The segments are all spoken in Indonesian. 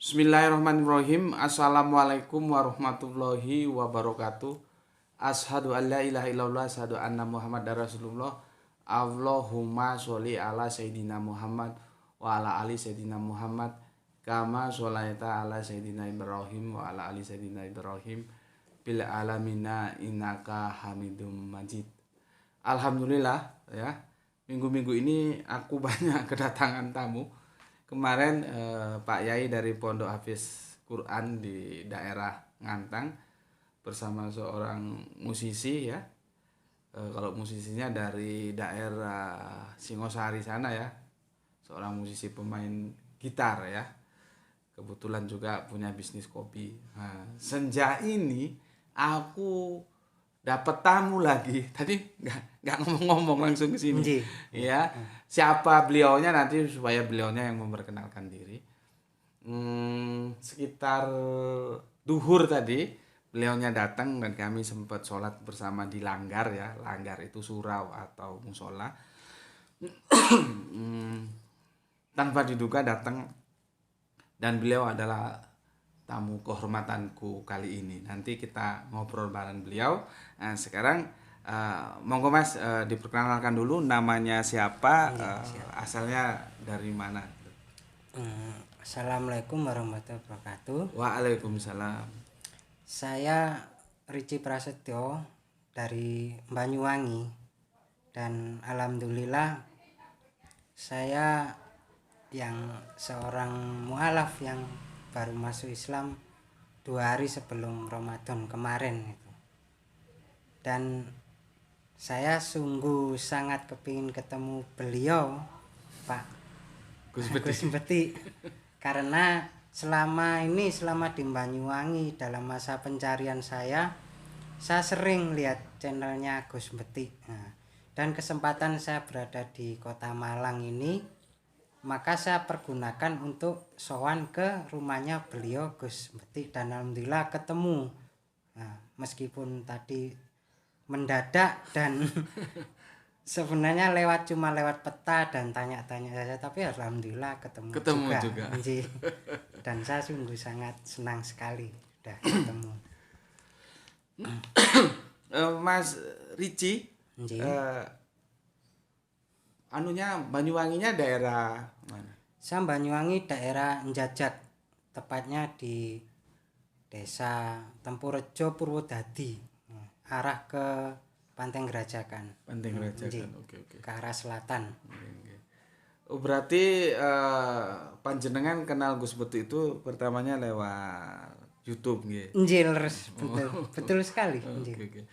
Bismillahirrahmanirrahim. Assalamualaikum warahmatullahi wabarakatuh. Asyhadu an la ilaha illallah, asyhadu anna Muhammadar Rasulullah. Allahumma sholli ala sayyidina Muhammad wa ala ali sayyidina Muhammad kama sholaita ala sayyidina Ibrahim wa ala ali sayyidina Ibrahim bil alamina innaka Hamidum Majid. Alhamdulillah ya. Minggu-minggu ini aku banyak kedatangan tamu. Kemarin Pak Yai dari Pondok Hafiz Quran di daerah Ngantang bersama seorang musisi ya. Kalau musisinya dari daerah Singosari sana ya. Seorang musisi pemain gitar ya. Kebetulan juga punya bisnis kopi. Nah, senja ini aku dapat tamu lagi. Tadi nggak ngomong-ngomong langsung ke sini. Ya, siapa beliaunya nanti supaya beliaunya yang memperkenalkan diri. Sekitar duhur tadi beliaunya datang dan kami sempat sholat bersama di Langgar ya. Langgar itu surau atau musola. Tanpa diduga datang dan beliau adalah tamu kehormatanku kali ini. Nanti kita ngobrol bareng beliau. Nah, sekarang monggo Mas diperkenalkan dulu namanya siapa, asalnya dari mana. Assalamualaikum warahmatullahi wabarakatuh. Waalaikumsalam. Saya Rici Prasetyo dari Banyuwangi dan alhamdulillah saya yang seorang mualaf yang baru masuk Islam 2 hari sebelum Ramadan kemarin itu. Dan saya sungguh sangat kepingin ketemu beliau Pak Gus Beti karena selama di Banyuwangi dalam masa pencarian saya sering lihat channelnya Gus Beti. Nah, dan kesempatan saya berada di Kota Malang ini maka saya pergunakan untuk sowan ke rumahnya beliau Gus Beti dan alhamdulillah ketemu. Nah, meskipun tadi mendadak dan sebenarnya cuma lewat peta dan tanya-tanya saja, tapi alhamdulillah ketemu juga. Dan saya sungguh sangat senang sekali sudah ketemu. Mas Rici, anunya Banyuwanginya daerah mana? Saya Banyuwangi daerah Njajak, tepatnya di Desa Tempurejo Purwodadi, arah ke Panteng Gerajakan. Oke. Ke arah selatan. Oh, berarti panjenengan kenal Gus Beti itu pertamanya lewat YouTube gitu. Betul sekali. Okay.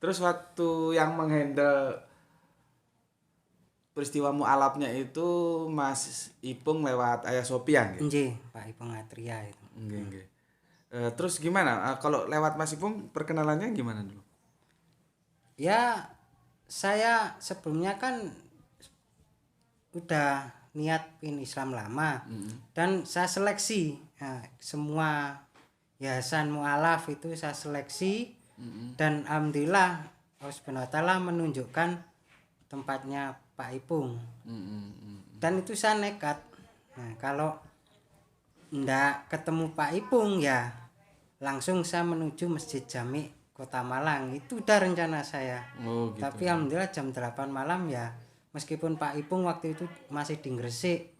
Terus waktu yang menghandle peristiwa mualafnya itu Mas Ipung lewat Ayah Sopian gitu. Pak Ipung Atria itu. Terus gimana? Kalau lewat Mas Ipung perkenalannya gimana dulu? Ya, saya sebelumnya kan udah niat pin Islam lama. Dan saya seleksi semua yayasan mualaf itu saya seleksi. Dan alhamdulillah Allah Subhanahu wa taala menunjukkan tempatnya Pak Ipung. Dan itu saya nekat. Nah, kalau ndak ketemu Pak Ipung ya langsung saya menuju Masjid Jami Kota Malang. Itu udah rencana saya. Gitu. Tapi alhamdulillah jam 8 malam ya meskipun Pak Ipung waktu itu masih di Gresik.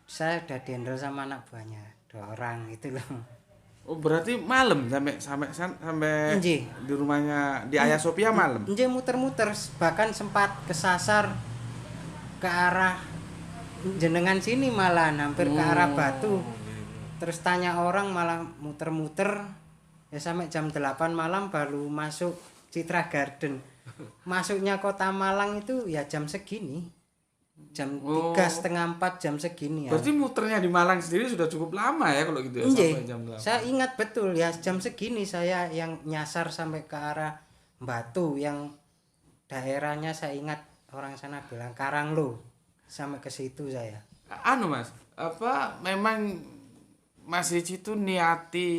Saya udah dihandle sama anak buahnya 2 orang itu loh. Oh, berarti malam sampai di rumahnya di Ayah Sophia malam. Muter-muter bahkan sempat kesasar ke arah jenengan sini malah hampir ke arah Batu. Terus tanya orang malah muter-muter ya sampai jam 8 malam baru masuk Citra Garden. Masuknya Kota Malang itu ya jam segini. Jam 3:30 4 jam segini ya. Berarti muternya di Malang sendiri sudah cukup lama ya kalau gitu ya sampai jam 8. Saya ingat betul ya jam segini saya yang nyasar sampai ke arah Batu yang daerahnya saya ingat orang sana bilang Karanglo. Sampai ke situ saya. Mas, memang Mas Rici itu niati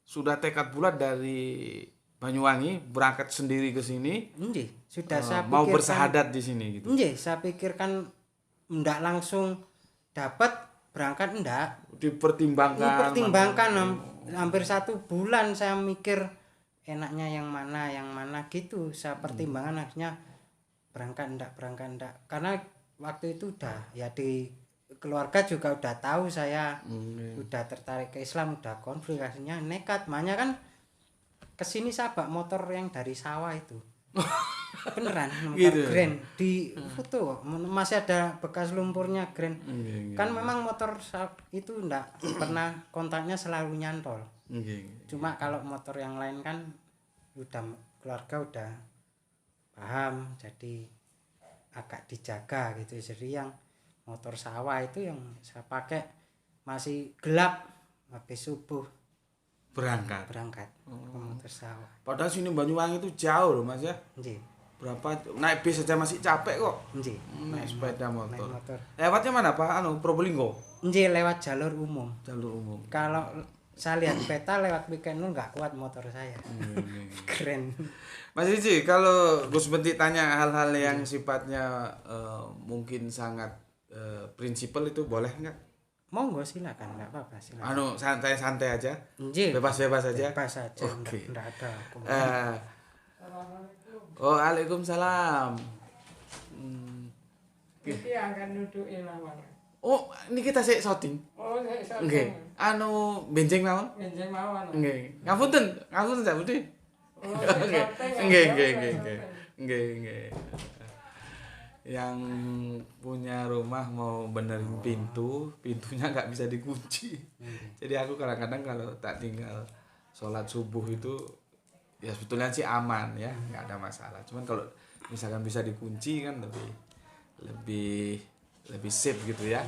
sudah tekad bulat dari Banyuwangi berangkat sendiri ke sini. Sudah saya pikirkan, mau bersahadat di sini gitu. Saya pikirkan ndak langsung dapat berangkat enggak. Dipertimbangkan. Dipertimbangkan hampir 1 bulan saya mikir enaknya yang mana gitu. Saya pertimbangkan akhirnya berangkat enggak. Karena waktu itu udah ya di keluarga juga udah tahu saya udah tertarik ke Islam, udah konflik, akhirnya nekat. Makanya kan kesini saya bawa motor yang dari sawah itu. Beneran motor Gitu. Grand di foto masih ada bekas lumpurnya Grand. Kan memang motor itu enggak pernah kontaknya selalu nyantol. Cuma kalau motor yang lain kan udah keluarga udah paham, jadi agak dijaga gitu. Jadi yang motor sawah itu yang saya pakai masih gelap, habis subuh berangkat ke motor sawah. Padahal sini Banyuwangi itu jauh loh Mas ya. Nggih. Berapa naik bis aja masih capek kok. Nggih. Naik sepeda motor. Naik motor. Lewatnya mana Pak? Probolinggo. Nggih, lewat jalur umum. Jalur umum. Kalau saya lihat peta lewat weekend lu nggak kuat motor saya. Keren. Mas Riji, kalau Gus Benti tanya hal-hal yang sifatnya mungkin sangat prinsipal itu boleh nggak? Monggo silakan, nggak apa-apa silakan. Santai-santai aja. Nggih. Bebas-bebas aja. Bebas aja. Oke. Nggak ada. Waalaikumsalam. Iki akan nuduki lawan. Oh, ini kita sik shooting. Oh, saya Nggih. Benjing mawon. benjing mawon. Nggih. Ngapunten Cak Budi. Oh, Nggih. Yang punya rumah mau benerin pintunya nggak bisa dikunci. Jadi aku kadang-kadang kalau tak tinggal sholat subuh itu ya sebetulnya sih aman ya, nggak ada masalah. Cuman kalau misalkan bisa dikunci kan lebih safe gitu ya.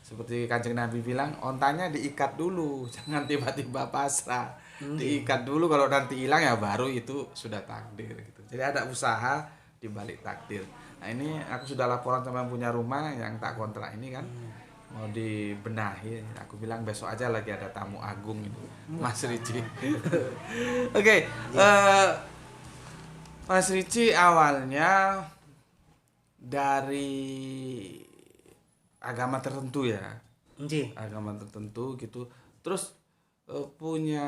Seperti Kanjeng Nabi bilang, ontanya diikat dulu, jangan tiba-tiba pasrah. Diikat dulu, kalau nanti hilang ya baru itu sudah takdir gitu. Jadi ada usaha di balik takdir. Nah ini aku sudah laporan sama yang punya rumah yang tak kontrak ini kan mau dibenahi. Aku bilang besok aja lagi ada tamu agung itu, Mas Riji. Oke, Mas Riji awalnya dari agama tertentu ya. Nggih. Agama tertentu gitu. Terus punya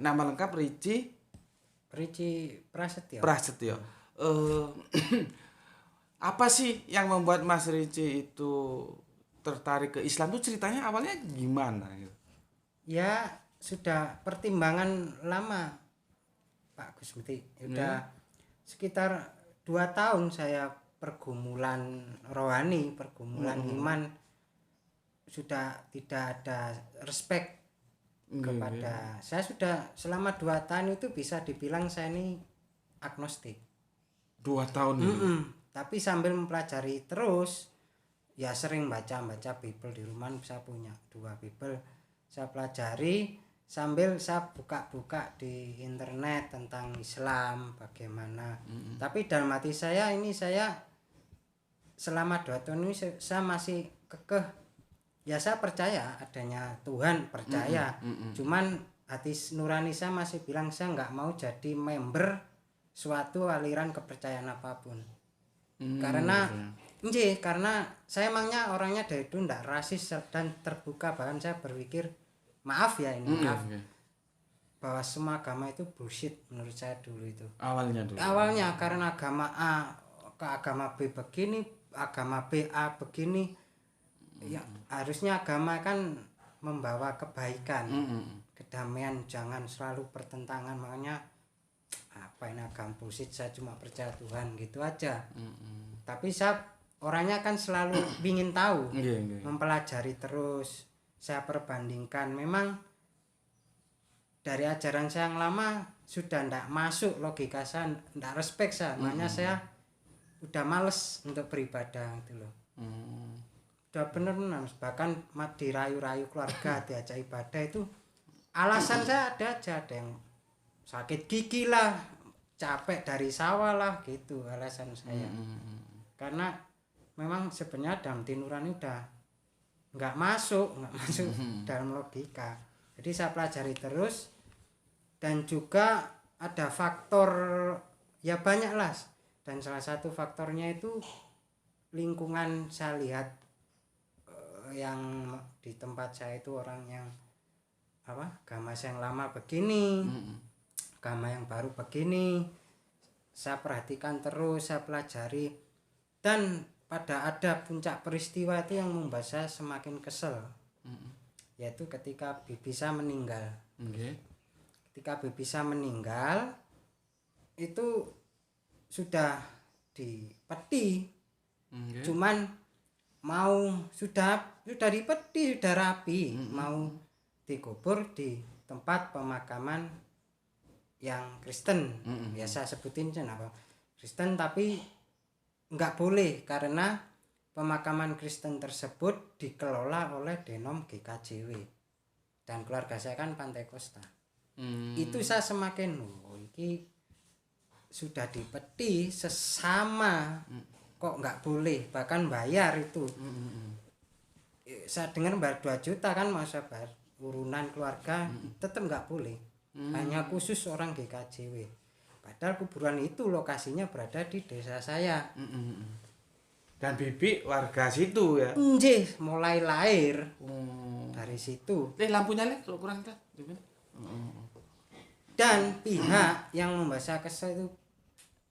nama lengkap Riji Prasetyo. Apa sih yang membuat Mas Riji itu tertarik ke Islam itu ceritanya awalnya gimana gitu? Ya sudah pertimbangan lama Pak Gus Benti. Udah sekitar 2 tahun saya pergumulan rohani, pergumulan iman, sudah tidak ada respect kepada saya. Sudah selama 2 tahun itu bisa dibilang saya ini agnostik. 2 tahun. Tapi sambil mempelajari terus, ya sering baca Bible di rumah. Saya punya 2 Bible, saya pelajari sambil saya buka-buka di internet tentang Islam bagaimana. Tapi dalam hati saya ini, saya selama 2 tahun ini saya masih kekeh. Ya saya percaya adanya Tuhan, percaya. Cuman hati nurani saya masih bilang saya nggak mau jadi member suatu aliran kepercayaan apapun. Karena saya emangnya orangnya dari dulu nggak rasis dan terbuka. Bahkan saya berpikir maaf bahwa semua agama itu bullshit menurut saya dulu itu. Awalnya karena agama A ke agama B begini, agama B A begini. Ya harusnya agama kan membawa kebaikan, kedamaian, jangan selalu pertentangan. Makanya apa ini agama bullshit, saya cuma percaya Tuhan gitu aja. Tapi saya orangnya kan selalu ingin tahu, mempelajari terus. Saya perbandingkan, memang dari ajaran saya yang lama sudah ndak masuk logika saya, ndak respect saya. Makanya saya udah males untuk beribadah gitu loh. Udah bener-bener, bahkan dirayu-rayu keluarga diajak ibadah itu alasan saya ada aja. Ada yang sakit gigi lah, capek dari sawah lah gitu alasan saya. Karena memang sebenarnya dalam nurani udah nggak masuk dalam logika. Jadi saya pelajari terus, dan juga ada faktor ya banyak lah, dan salah satu faktornya itu lingkungan. Saya lihat yang di tempat saya itu orang yang agama yang lama begini, agama yang baru begini. Saya perhatikan terus, saya pelajari, dan pada ada puncak peristiwa itu yang membuat saya semakin kesel, yaitu ketika bibi saya meninggal. Ketika bibi saya meninggal itu sudah dipeti, cuman mau sudah dipeti, sudah rapi, mau dikubur di tempat pemakaman yang Kristen, biasa sebutin apa Kristen, tapi nggak boleh karena pemakaman Kristen tersebut dikelola oleh Denom GKJW dan keluarga saya kan Pantai Kosta. Itu saya semakin ini sudah dipeti sesama, kok nggak boleh, bahkan bayar itu. Saya dengar bayar 2 juta kan, masa bayar urunan keluarga tetap nggak boleh. Hanya khusus orang GKJW. Padahal kuburan itu lokasinya berada di desa saya. Dan bibi warga situ ya. Nggih, mulai lahir dari situ. Lampunya leh kalau kurang kan. Dan pihak yang membaca kesel itu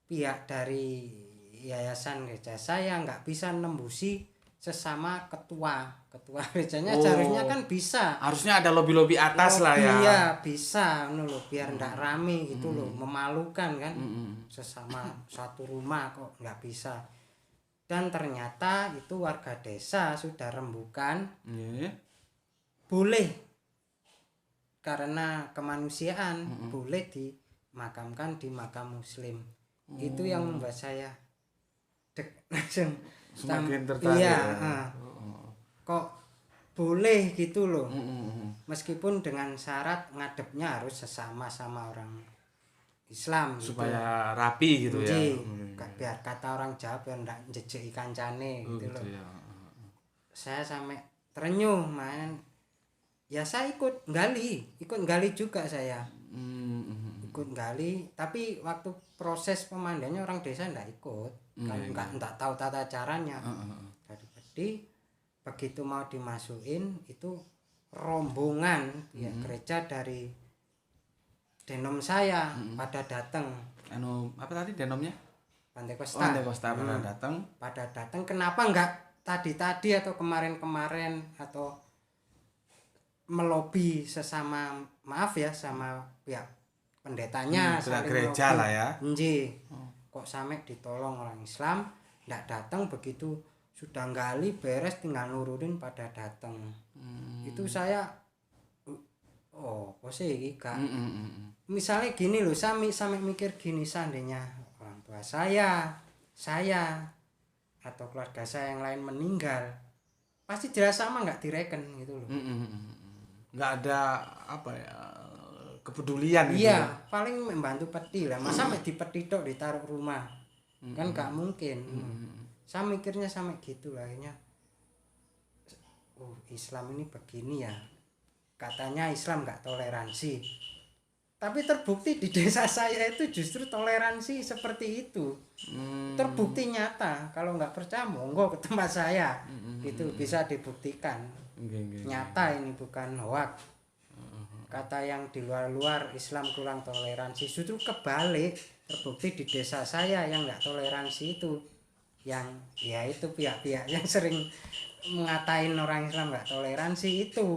pihak dari yayasan gereja saya nggak bisa nembusi sesama ketua gerejanya. Seharusnya kan bisa, harusnya ada lobby atas lah ya. Iya bisa loh, biar nggak rame gitu loh, memalukan kan. Sesama satu rumah kok nggak bisa. Dan ternyata itu warga desa sudah rembukan, boleh karena kemanusiaan, boleh dimakamkan di makam muslim. Itu yang membuat saya langsung semakin tertarik. Iya, kok boleh gitu loh. Meskipun dengan syarat ngadepnya harus sesama sama orang Islam gitu. Supaya rapi gitu ya. Biar kata orang Jawa biar ndak njejeki kancane gitu loh. Ya. Saya sampai terenyuh main. Ya saya ikut gali juga saya. Ikut gali, tapi waktu proses pemandiannya orang desa ndak ikut. Enggak tahu tata caranya. Jadi begitu mau dimasukin itu rombongan ya gereja dari denom saya pada datang. Apa tadi denomnya? Pantai Kosta. Pada datang. Kenapa enggak tadi atau kemarin atau melobi sesama, maaf ya, sama pihak pendetanya, saling gereja lah ya. Kok sampai ditolong orang Islam ndak datang, begitu sudah gali beres tinggal nurunin pada datang. Itu saya kok sih Kak. Misalnya gini loh, sampai mikir gini, seandainya orang tua saya atau keluarga saya yang lain meninggal, pasti jelas sama nggak direken gitu loh. Nggak ada apa ya, kepedulian gitu. Iya, paling membantu peti lah. Masa di peti tok ditaruh rumah, kan nggak mungkin. Saya mikirnya sampai gitu lah, akhirnya Islam ini begini ya, katanya Islam nggak toleransi, tapi terbukti di desa saya itu justru toleransi seperti itu. Terbukti nyata. Kalau nggak percaya monggo ke tempat saya, itu bisa dibuktikan. Nyata ini, bukan hoak. Kata yang di luar Islam kurang toleransi, justru kebalik, terbukti di desa saya yang nggak toleransi itu, yang ya itu pihak-pihak yang sering ngatain orang Islam nggak toleransi itu.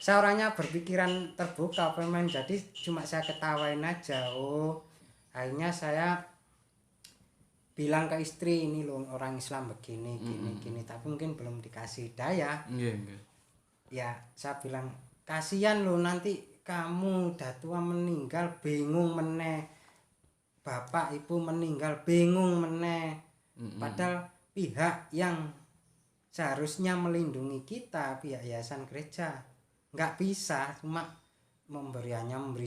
Saya orangnya berpikiran terbuka, memang, jadi cuma saya ketawain aja. Akhirnya saya bilang ke istri, ini loh orang Islam begini gini, tapi mungkin belum dikasih hidayah. Ya saya bilang, kasihan lo, nanti kamu udah tua meninggal bingung meneh, bapak ibu meninggal bingung meneh. Padahal pihak yang seharusnya melindungi kita, pihak yayasan gereja, nggak bisa, cuma memberi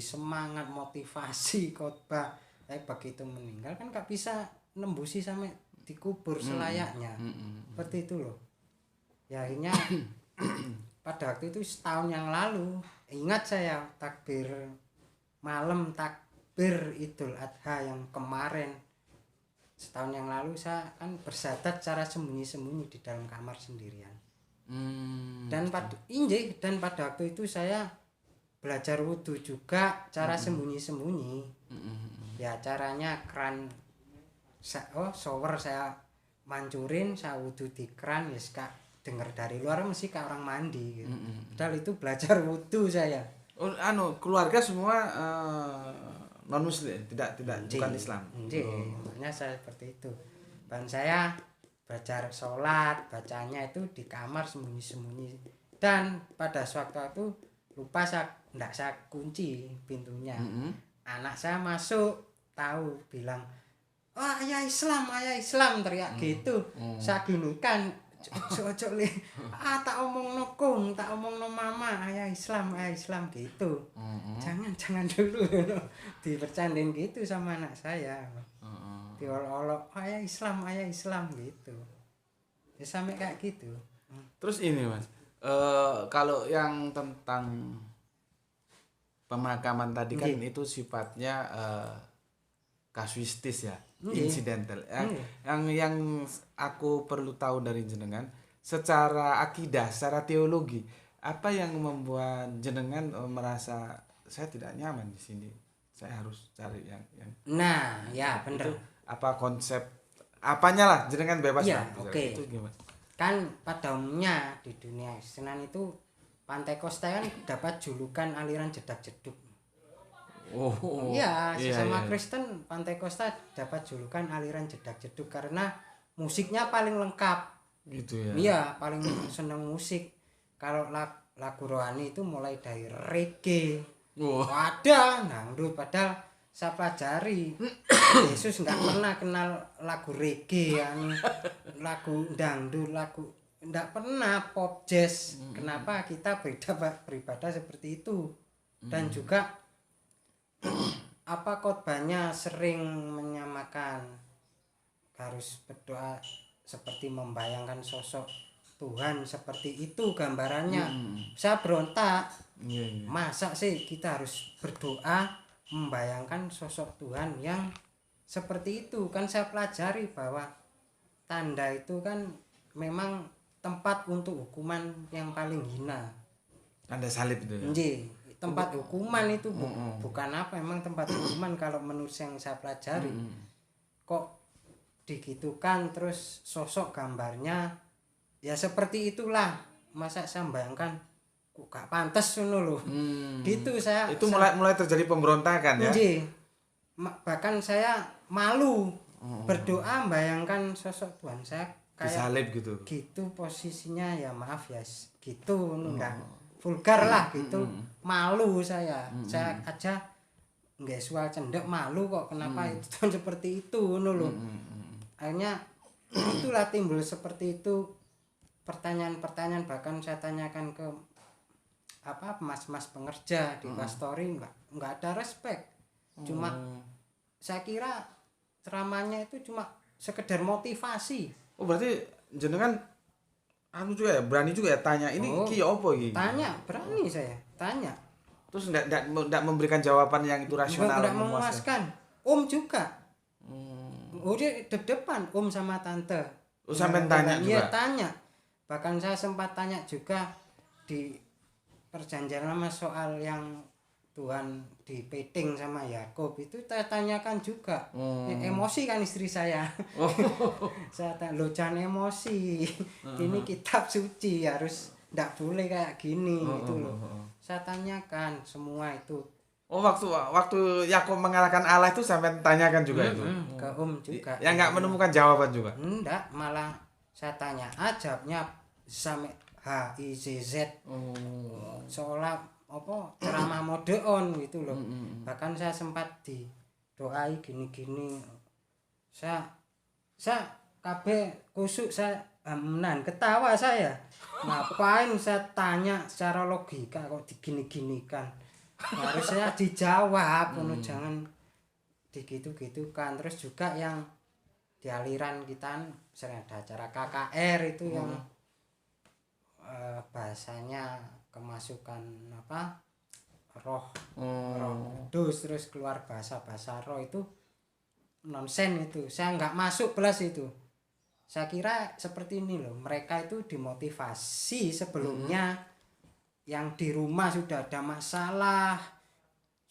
semangat, motivasi, khotbah. Begitu meninggal kan nggak bisa nembusi sampai dikubur selayaknya. Seperti itu loh. Ya akhirnya pada waktu itu setahun yang lalu, ingat saya takbir malam, takbir Idul Adha yang kemarin, setahun yang lalu saya kan bersyahadat secara sembunyi-sembunyi di dalam kamar sendirian. Dan pada waktu itu saya belajar wudhu juga cara sembunyi-sembunyi. Ya caranya shower saya mancurin, saya wudhu di keran, ya kak denger dari luar mesti kayak orang mandi gitu. Padahal itu belajar wudhu saya. Oh, keluarga semua non muslim, tidak bukan Islam. Makanya saya seperti itu. Dan saya belajar sholat, bacanya itu di kamar sembunyi-sembunyi. Dan pada suatu waktu lupa saya kunci pintunya. Anak saya masuk, tahu, bilang, "Oh, ayah Islam," teriak gitu. Saya ginikan, ojo le. Tak omong nokung, tak omong no mama, ayah Islam gitu. Jangan dulu. Dibercandain gitu sama anak saya. Diolok-olok, ayah Islam gitu. Ya sampai kayak gitu. Terus ini Mas, kalau yang tentang pemakaman tadi kan itu sifatnya kasuistis ya, insidental. Yang aku perlu tahu dari jenengan, secara akidah, secara teologi, apa yang membuat jenengan merasa saya tidak nyaman di sini, saya harus cari yang Nah, ya bener. itu apa konsep apanya lah, jenengan bebas Iya, lah. oke. Itu gimana? Kan pada umumnya di dunia Kristen itu Pantai Kosta kan dapat julukan aliran jedak-jeduk. Iya, sesama Kristen Pantai Kosta dapat julukan aliran jedak-jeduk karena musiknya paling lengkap. Gitu ya. Iya, paling seneng musik. Kalau lagu rohani itu mulai dari reggae. Ada dangdut, padahal saya pelajari Yesus nggak pernah kenal lagu reggae, lagu dangdut, nggak pernah pop jazz. Kenapa kita beribadah seperti itu? Dan juga apa khotbahnya sering menyamakan harus berdoa seperti membayangkan sosok Tuhan seperti itu gambarannya. Saya berontak. Masa sih kita harus berdoa membayangkan sosok Tuhan yang seperti itu? Kan saya pelajari bahwa tanda itu kan memang tempat untuk hukuman yang paling hina. Tanda salib itu ya. Tempat hukuman itu bukan apa, memang tempat hukuman kalau menurut yang saya pelajari. Kok digitukan terus sosok gambarnya ya seperti itulah. Masa saya bayangkan kok gak pantas ngono lho. Gitu saya. Itu mulai terjadi pemberontakan ya. Bahkan saya malu berdoa bayangkan sosok Tuhan saya kayak disalib gitu. Gitu posisinya, ya maaf ya gitu enggak vulgar lah gitu. Malu saya. Saya aja nggak sual cendek malu kok kenapa itu Tuhan seperti itu ngono lho. Akhirnya itulah timbul seperti itu pertanyaan-pertanyaan, bahkan saya tanyakan ke mas-mas pengerja di pastori, nggak ada respect. Cuma saya kira ceramahnya itu cuma sekedar motivasi. Oh berarti jenengan juga ya, berani juga ya tanya ini ki opo iki? Tanya, berani saya tanya. Terus enggak memberikan jawaban yang itu rasional, enggak memuaskan. Juga. Udah depan sama tante. Sampai tanya juga. Iya, tanya. Bahkan saya sempat tanya juga di perjanjian lama soal yang Tuhan dipeting sama Yakub itu saya tanyakan juga. Emosi kan istri saya. Saya tanya, "Lo jangan emosi. Ini kitab suci, harus ndak boleh kayak gini." Gitu loh. Saya tanyakan semua itu. Oh, waktu Yakub mengalahkan Allah itu sampai tanyakan juga itu. Ke juga. Yang enggak menemukan jawaban juga. Enggak, malah saya tanya jawabnya sampai HIZZ. Seolah ceramah mode on gitu loh. Bahkan saya sempat didoai gini-gini. Saya kabeh kusuk, saya ketawa saya. Ngapain saya tanya secara logika kok digini-ginikan. Harusnya dijawab, jangan digitu-gitukan. Terus juga yang di aliran kita sering ada acara KKR itu yang bahasanya kemasukan roh kudus, terus keluar bahasa roh itu nonsen itu. Saya nggak masuk kelas itu. saya kira seperti ini loh, mereka itu dimotivasi sebelumnya yang di rumah sudah ada masalah,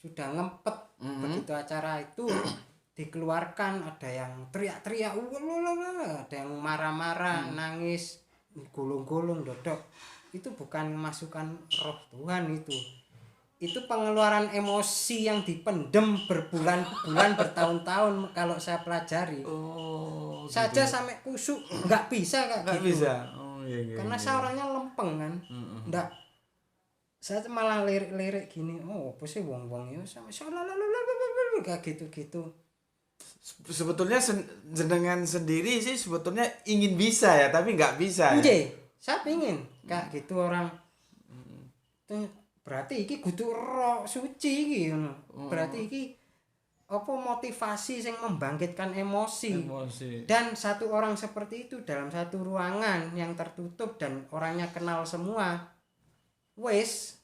sudah ngempet, begitu acara itu dikeluarkan, ada yang teriak-teriak, ada yang marah-marah, nangis, gulung-gulung, dodok. Itu bukan masukan roh Tuhan itu pengeluaran emosi yang dipendem berbulan-bulan bertahun-tahun. Kalau saya pelajari saja sampai kusuk nggak bisa kayak Nggak gitu bisa. Oh iya. karena saya orangnya lempeng kan. Nggak, saya malah lirik-lirik gini, apa sih wong-wong ya sama kayak gitu-gitu. Sebetulnya jenengan sendiri sih sebetulnya ingin bisa ya, tapi nggak bisa ya. Nggih, saya pingin kayak gitu orang. Tuh, berarti iki kudu roh suci iki ngono. Berarti iki apa motivasi yang membangkitkan emosi. Dan satu orang seperti itu dalam satu ruangan yang tertutup dan orangnya kenal semua, wes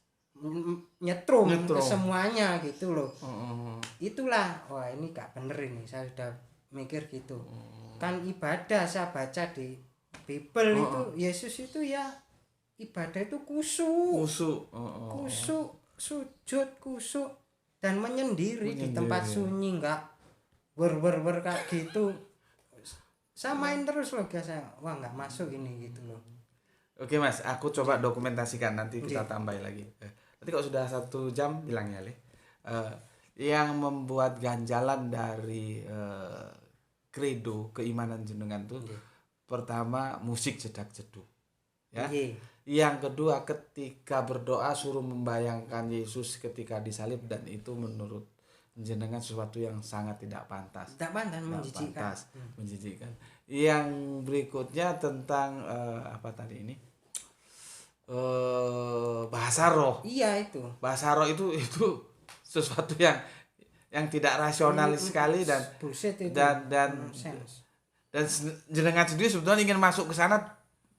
nyetrum ke semuanya gitu loh. Itulah, wah ini gak bener ini, saya sudah mikir gitu. Kan ibadah saya baca di Bible itu Yesus itu ya ibadah itu kusuk, sujud kusuk dan menyendiri di tempat sunyi, enggak wer kayak gitu. Saya main terus loh guys, wah nggak masuk ini gitu loh. Oke Mas, aku coba dokumentasikan, nanti kita tambahin lagi. Nanti kalau sudah 1 jam bilang ya Le. Yang membuat ganjalan dari kredo keimanan jenengan tuh pertama musik jedak jeduk ya. Yang kedua ketika berdoa suruh membayangkan Yesus ketika disalib, dan itu menurut jenengan sesuatu yang sangat tidak pantas. Menjijikkan. Yang berikutnya tentang apa tadi ini? Bahasa roh. Iya itu. Bahasa roh itu sesuatu yang tidak rasional sekali dan jenengan sendiri sebetulnya ingin masuk ke sana,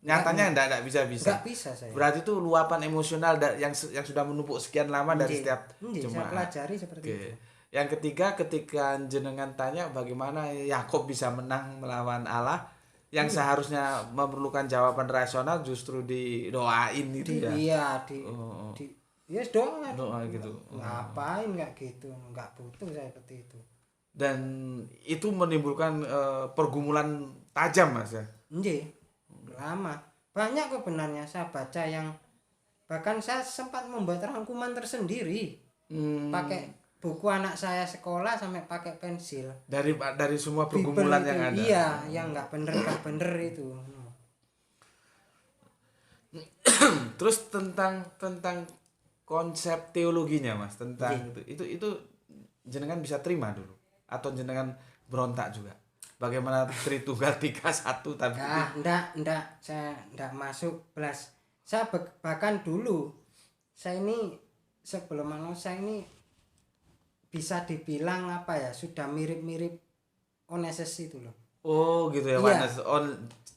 nyatanya enggak bisa. Enggak bisa saya. Berarti itu luapan emosional yang sudah menumpuk sekian lama dari setiap jemaat. Saya pelajari seperti itu. Yang ketiga, ketika jenengan tanya bagaimana Yakub bisa menang melawan Allah, yang seharusnya memerlukan jawaban rasional justru didoain gitu ya. Iya, yes doa gitu. Ngapain nggak gitu, nggak butuh saya seperti itu. Dan itu menimbulkan pergumulan tajam Mas ya. Lama. Banyak kebenarnya saya baca yang bahkan saya sempat membuat rangkuman tersendiri. Pakai buku anak saya sekolah sampai pakai pensil. Dari semua pergumulan yang ada. Iya, yang nggak bener itu. Terus tentang konsep teologinya Mas, tentang itu jenengan bisa terima dulu atau jenengan berontak juga? Bagaimana Tritunggal 3 1 tapi enggak, saya enggak masuk belas. Saya bahkan dulu saya ini sebelum saya ini bisa dibilang apa ya, sudah mirip-mirip Oneses itu loh. Oh gitu ya, Oneses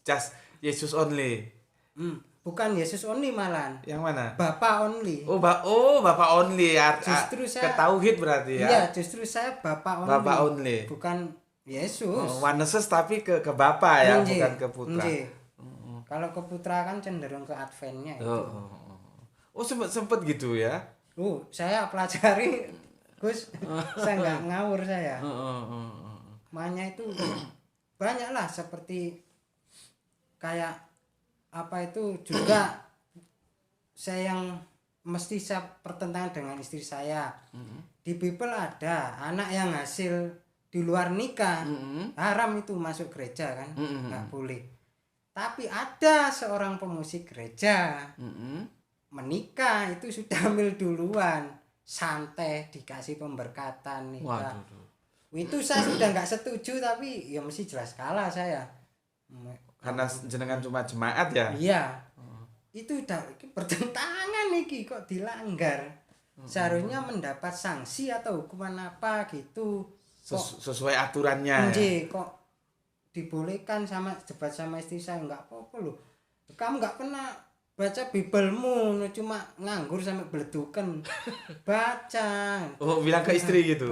just Yesus only. Bukan Yesus only malahan. Yang mana? Bapak only. Bapak only ya. Justru saya ketauhid berarti ya. Iya, justru saya Bapak only. Bapak only. Bukan Yesus. Oneses tapi ke Bapa ya, bukan ke Putra. Kalau ke Putra kan cenderung ke Adventnya itu. Sempet gitu ya. Saya pelajari Gus. Saya nggak ngawur saya. Makanya itu banyaklah seperti kayak apa itu juga saya yang mesti saya pertentangan dengan istri saya. Di Bible ada anak yang hasil di luar nikah haram itu masuk gereja kan, nggak boleh. Tapi ada seorang pemusik gereja menikah itu sudah hamil duluan, santai dikasih pemberkatan nikah. Itu saya sudah nggak setuju, tapi ya mesti jelas kalah saya. Karena jenengan cuma jemaat ya. Iya. Itu udah bertentangan nih kok dilanggar. Seharusnya mendapat sanksi atau hukuman apa gitu. Sesuai aturannya ya. Kok dibolehkan sama debat sama istri saya, nggak apa-apa loh. Kamu nggak pernah baca Biblemu, cuma nganggur sampai beledukan. Baca. Bilang ke istri gitu.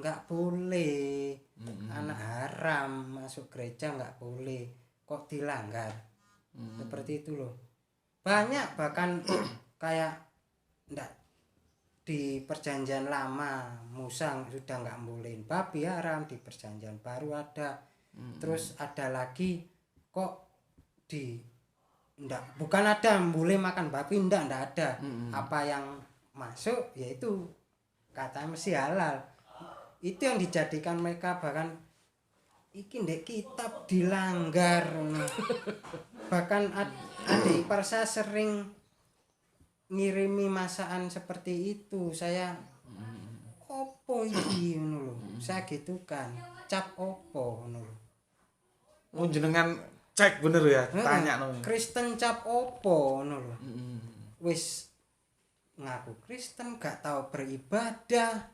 Nggak boleh. Anak haram masuk gereja nggak boleh. kok dilanggar. Seperti itu loh. Banyak bahkan kayak ndak di perjanjian lama Musa sudah nggak bolehin babi haram, di perjanjian baru ada. Terus ada lagi kok di ndak, bukan ada boleh makan babi, ndak ada. Apa yang masuk yaitu kata mesti halal. Itu yang dijadikan mereka bahkan iki ndek kitab dilanggar. Bahkan adik ipar saya sering ngirimi masakan seperti itu. Saya opo iki ngono lho. Saya gitukan, cap opo ngono lho. Oh jenengan cek bener ya, tanya no. Kristen cap opo ngono lho. Wis ngaku Kristen gak tahu beribadah.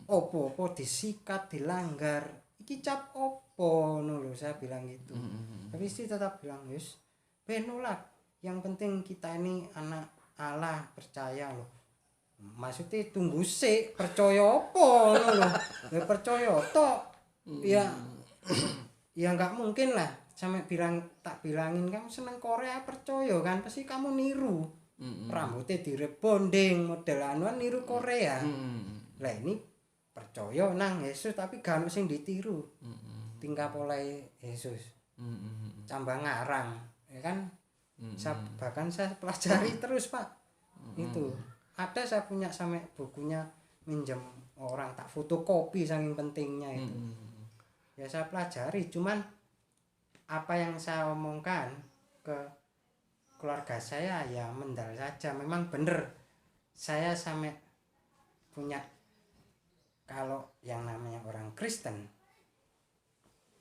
Opo-opo disikat, dilanggar. Iki cap opo ngono lho, saya bilang gitu. Tapi istri tetap bilang, "Yus, benolak. Yang penting kita ini anak Allah, percaya loh." Maksudnya tunggu sik, percaya opo ngono lho. Ya percaya tok. Ya ya enggak mungkin lah sampai tak bilangin kamu seneng Korea percaya kan, pasti kamu niru. Rambutnya direbonding model anuan niru Korea. Lah ini percaya nang Yesus tapi gak ono sing ditiru. Tingkah pola Yesus. Tambah ngarang, ya kan? Bahkan saya pelajari terus, Pak. Itu. Ada saya punya sampai bukunya minjem orang, tak fotokopi saking pentingnya itu. Ya saya pelajari, cuman apa yang saya omongkan ke keluarga saya ya mendal saja. Memang bener saya sampai punya, kalau yang namanya orang Kristen,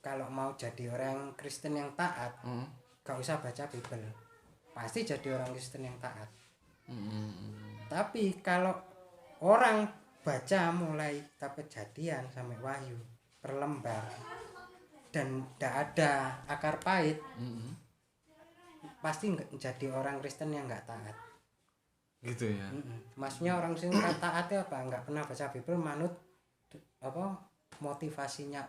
kalau mau jadi orang Kristen yang taat, gak usah baca Bible, pasti jadi orang Kristen yang taat. Tapi kalau orang baca mulai kitab Kejadian sampai Wahyu per lembar dan tidak ada akar pahit, pasti jadi orang Kristen yang nggak taat. Gitu ya. Maksudnya orang Kristen nggak taat ya apa? Nggak pernah baca Bible, manut apa motivasinya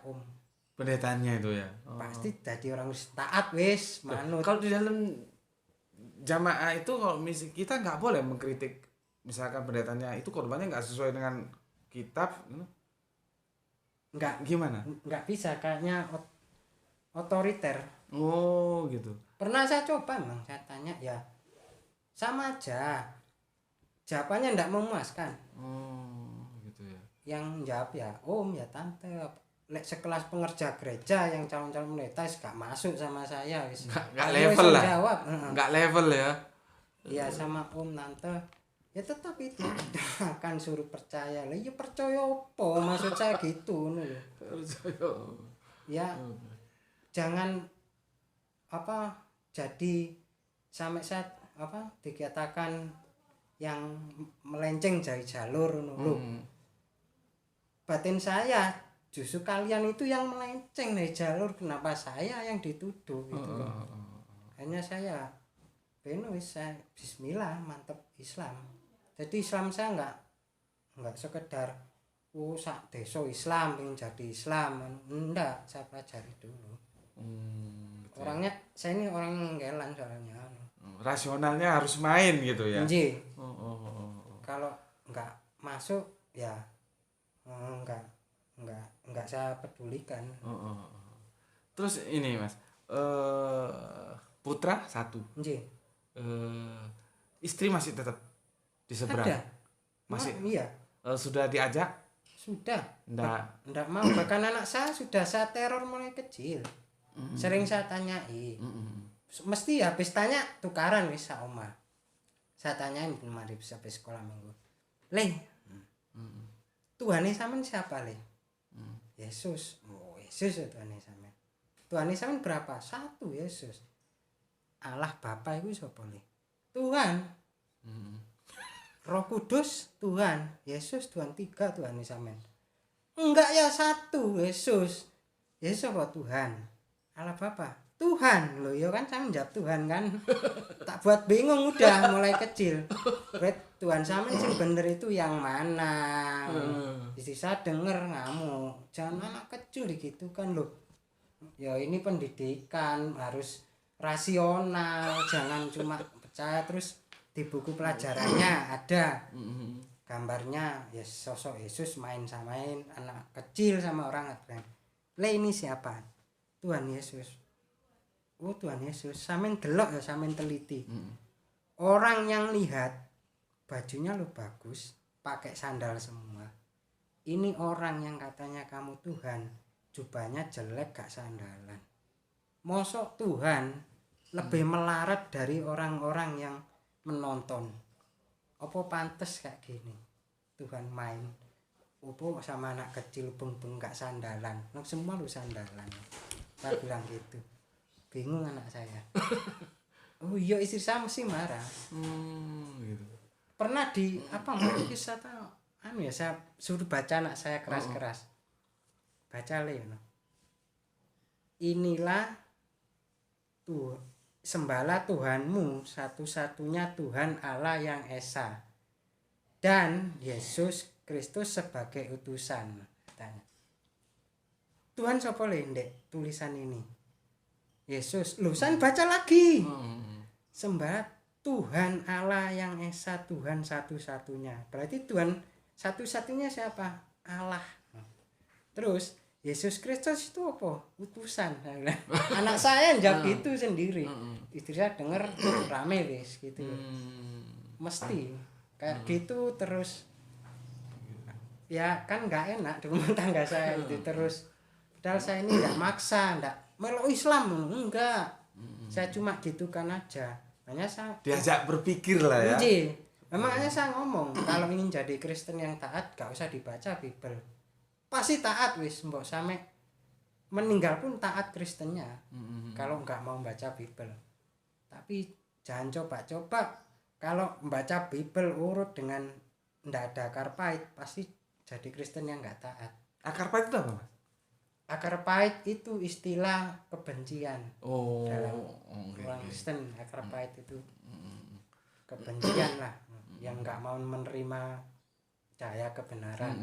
Pendetanya itu ya. Pasti jadi orang Kristen taat wis manut. Kalau di dalam jamaah itu kalau kita nggak boleh mengkritik misalkan pendetanya itu korbannya nggak sesuai dengan kitab, nggak gimana? Nggak bisa, kayaknya otoriter. Oh gitu. Pernah saya coba memang, saya tanya ya sama aja, jawabannya nggak memuaskan. Oh gitu ya. Yang jawab ya om ya tante, sekelas pengerja gereja yang calon-calon pendeta gak masuk sama saya wis. Nggak level lah. Jawab. Nggak level ya. Iya sama om tante ya tetap itu akan suruh percaya lah, ya percaya apa maksud saya gitu nih. Percaya. Ya jangan apa jadi sampai saat apa dikatakan yang melenceng dari jalur loh. Batin saya justru kalian itu yang melenceng dari jalur, kenapa saya yang dituduh gitu loh. Hanya saya saya bismillah mantep Islam. Jadi Islam saya enggak sekedar sak desa Islam pengen jadi Islam, enggak, saya pelajari dulu. Gitu. Orangnya saya ini orang yang gelan soalnya. Rasionalnya harus main gitu ya. Kalau enggak masuk ya enggak saya pedulikan. Terus ini Mas, putra satu. Istri masih tetap di seberang. Ada. Masih. Iya. Sudah diajak? Sudah. Enggak mau. Bahkan anak saya sudah saya teror mulai kecil. Sering saya tanyai. Mesti habis tanya tukaran wis sak omah. Saya tanyain mari sampai sekolah minggu. Le. Tuhan sampean siapa, Le? Yesus. Oh, Yesus Tuhan sampean. Tuhan sampean berapa? Satu, Yesus. Allah Bapa iku sapa, Le? Tuhan. Roh Kudus Tuhan, Yesus Tuhan, tiga Tuhan sampean. Enggak ya satu, Yesus. Yesus apa Tuhan? Allah Bapa. Tuhan loh ya kan, sampean jawab Tuhan kan. Tak buat bingung udah mulai kecil. Tuhan sampean sing bener itu yang mana? Istri saya denger ngamuk. Jangan anak kecil gitu kan loh. Ya ini pendidikan harus rasional, jangan cuma percaya terus di buku pelajarannya ada gambarnya ya sosok Yesus main-samain anak kecil sama orang Abraham. Lah ini siapa? Tuhan Yesus. Oh Tuhan Yesus, sampean delok ya sampean teliti. Orang yang lihat bajunya lo bagus, pakai sandal semua. Ini orang yang katanya kamu Tuhan, jubahnya jelek gak sandalan. Mosok Tuhan lebih melarat dari orang-orang yang menonton. Apa pantes kayak gini? Tuhan main opo sama anak kecil beng-beng gak sandalan. Nang semua lu sandalan. Saya bilang gitu. Bingung anak saya. Oh iya istri saya mesti marah. Gitu. Pernah di apa mau kisah tahu anu ya saya suruh baca anak saya keras-keras. Baca le no. Inilah tuh sembahlah Tuhanmu satu-satunya Tuhan Allah yang esa dan Yesus Kristus sebagai utusan. Tanya. Tuhan sapa le ndek tulisan ini? Yesus. Loh, saya baca lagi. Sembah Tuhan Allah yang esa, Tuhan satu-satunya. Berarti Tuhan satu-satunya siapa? Allah. Terus Yesus Kristus itu apa? Utusan. Anak saya jawab itu sendiri. Istri saya dengar rame wis gitu. Mesti kayak gitu terus. Ya kan nggak enak di rumah tangga saya itu terus. Padahal saya ini nggak maksa, nggak melok Islam enggak. Saya cuma gitukan aja. Makanya saya Diajak berpikir lah ya. Makanya saya ngomong kalau ingin jadi Kristen yang taat gak usah dibaca Bible. Pasti taat wis mbok sampe meninggal pun taat Kristennya. Kalau nggak mau baca Bible. Tapi jangan coba-coba kalau membaca Bible urut dengan ndak ada akar pahit pasti jadi Kristen yang nggak taat. Akar pahit itu apa, Mas? Akar pahit itu istilah kebencian. Oh, Dalam orang Kristen akar pahit itu kebencian lah yang nggak mau menerima cahaya kebenaran.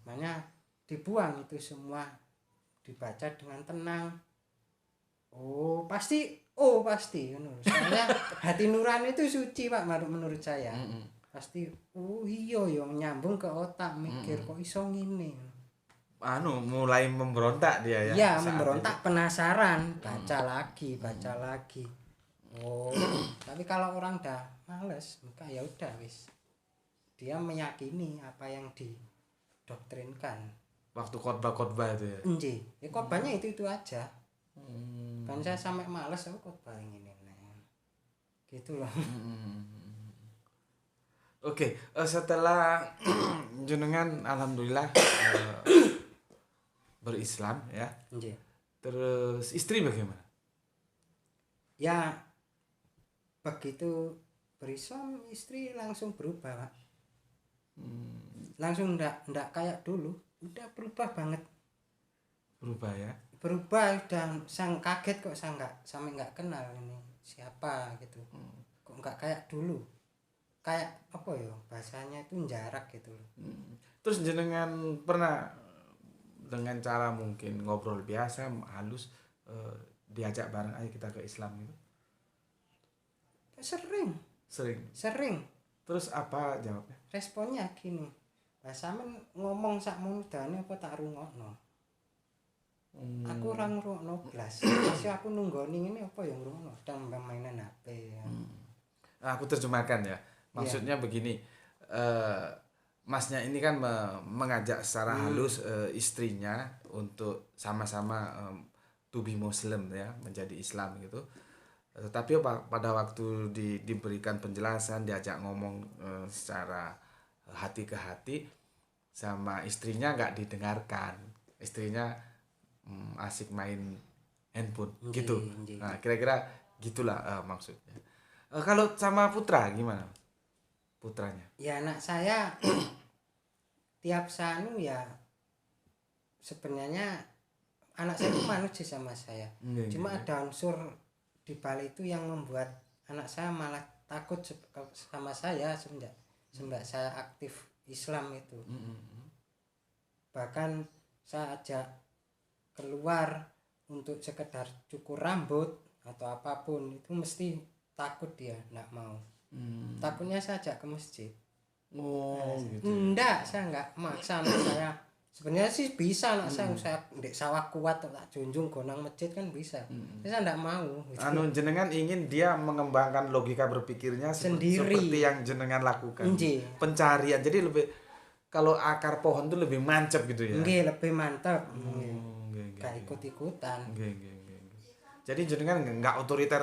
Makanya dibuang itu semua, dibaca dengan tenang. Oh pasti soalnya hati nurani itu suci Pak menurut saya. Pasti oh iya yang nyambung ke otak mikir kok iso ngene. Mulai memberontak dia ya. Iya, memberontak penasaran, baca lagi. Oh, tapi kalau orang dah males, maka ya udah wis. Dia meyakini apa yang didoktrinkan. Waktu khotbah itu ya. Enji, ya khotbahnya itu aja. Kan saya sampai males aku khotbah ini. Gitu loh. Oke, setelah jenengan alhamdulillah berislam ya. Enji. Terus istri bagaimana? Ya begitu berislam istri langsung berubah Pak. Langsung ndak kayak dulu, udah berubah banget. Berubah ya. Berubah dan sang kaget kok saya nggak kenal ini siapa gitu. Kok nggak kayak dulu. Kayak apa ya bahasanya itu jarak gitu loh. Terus jenengan pernah dengan cara mungkin ngobrol biasa halus diajak bareng ayo kita ke Islam gitu? Sering. Terus apa jawabnya? Responnya gini. Lah sampean ngomong sak mudane apa tak rungokno. Aku ora ngrungokno blas. Masih aku nunggoni ngene apa ya ngrungokno sedang mainan HP. Aku terjemahkan ya. Maksudnya begini, masnya ini kan mengajak secara halus istrinya untuk sama-sama to be Muslim ya, menjadi Islam gitu. Tapi pada waktu diberikan penjelasan, diajak ngomong secara hati ke hati, sama istrinya nggak didengarkan. Istrinya asik main handphone gitu. Nah kira-kira gitulah maksudnya. Kalau sama putra gimana? Putranya? Ya anak saya tiap sanu ya sebenarnya anak saya itu manut sih sama saya. Cuma ada unsur di balik itu yang membuat anak saya malah takut sama saya semenjak saya aktif Islam itu. Bahkan saya ajak keluar untuk sekedar cukur rambut atau apapun itu mesti takut dia enggak mau. Takutnya saya ajak ke masjid. Oh gitu. Enggak, saya enggak maksa anak saya. Sebenarnya sih bisa anak saya ndek sawah kuat tak junjung gonang masjid kan bisa. Saya enggak mau. Gitu. Anu jenengan ingin dia mengembangkan logika berpikirnya Sendiri. seperti yang jenengan lakukan. Nggih. Pencarian. Jadi lebih kalau akar pohon itu lebih mancep gitu ya. Nggih, lebih mantap. Oh, nggih, nggih. Gak ikut-ikutan. Nggih, nggih, nggih. Jadi jenengan enggak otoriter.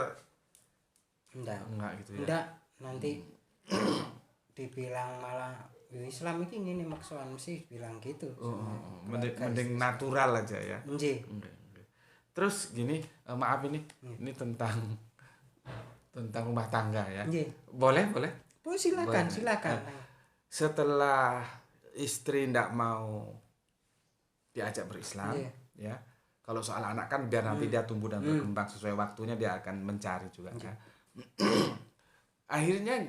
Enggak Gitu ya. Enggak, nanti dibilang malah Islam ini ngene maksudan sih bilang gitu. Mending natural aja ya. Nggih. Nggih. Terus gini, maaf ini tentang rumah tangga ya. Nggih. Boleh? Oh, silakan, Boleh. silakan. Setelah istri ndak mau diajak berislam, Iya. ya. Kalau soal anak kan biar nanti dia tumbuh dan berkembang sesuai waktunya dia akan mencari juga kan. Akhirnya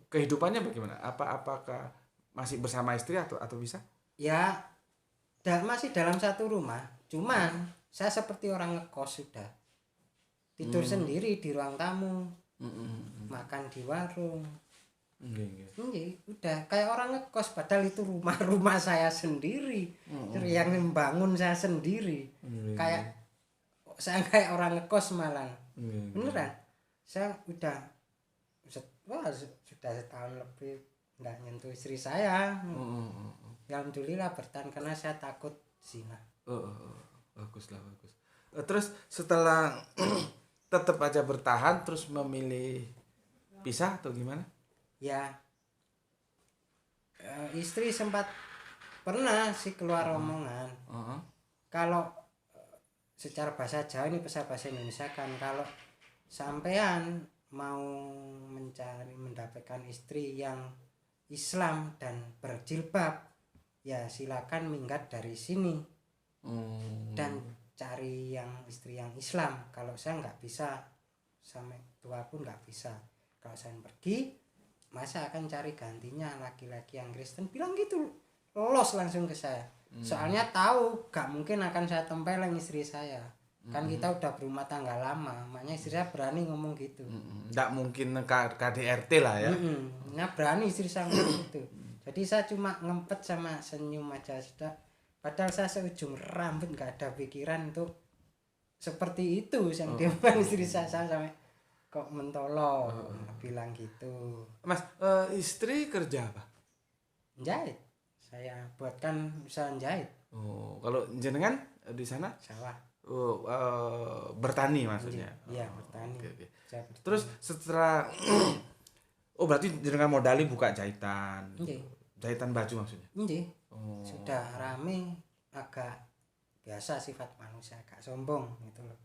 kehidupannya bagaimana? Apakah masih bersama istri atau bisa? Ya, masih dalam satu rumah. Cuman saya seperti orang ngekos sudah. Tidur sendiri di ruang tamu. Makan di warung. Nggih, udah kayak orang ngekos padahal itu rumah saya sendiri. Yang membangun saya sendiri. Kayak saya kayak orang ngekos malah. Beneran. Saya sudah setahun lebih enggak nyentuh istri saya. Alhamdulillah bertahan karena saya takut zina. Bagus. Terus setelah tetap aja bertahan terus memilih pisah atau gimana? Ya, istri sempat pernah sih keluar omongan. Kalau secara bahasa Jawa ini bahasa Indonesia kan, kalau sampean mau mendapatkan istri yang Islam dan berjilbab, ya silakan minggat dari sini dan cari yang istri yang Islam. Kalau saya nggak bisa, sampai tua pun nggak bisa. Kalau saya pergi, masa akan cari gantinya laki-laki yang Kristen? Bilang gitu, los langsung ke saya. Soalnya tahu gak mungkin akan saya tempeleng istri saya. Kan kita udah berumah tangga lama, makanya istri saya berani ngomong gitu. Nggak mungkin KDRT lah ya. Nah berani istri saya ngomong gitu. Jadi saya cuma ngempet sama senyum aja sudah. Padahal saya seujung rambut gak ada pikiran untuk seperti itu yang diomong istri saya sampai kok mentolo bilang gitu. Mas, istri kerja apa? Jahit. Saya buatkan usaha jahit. Kalau jenengan di sana? Sawah. Bertani maksudnya. Iya, bertani. Okay. Saya bertani. Terus setelah berarti jenengan modali buka jahitan. Nggih. Jahitan baju maksudnya. Nggih. Sudah rame, agak biasa sifat manusia, agak sombong gitu loh.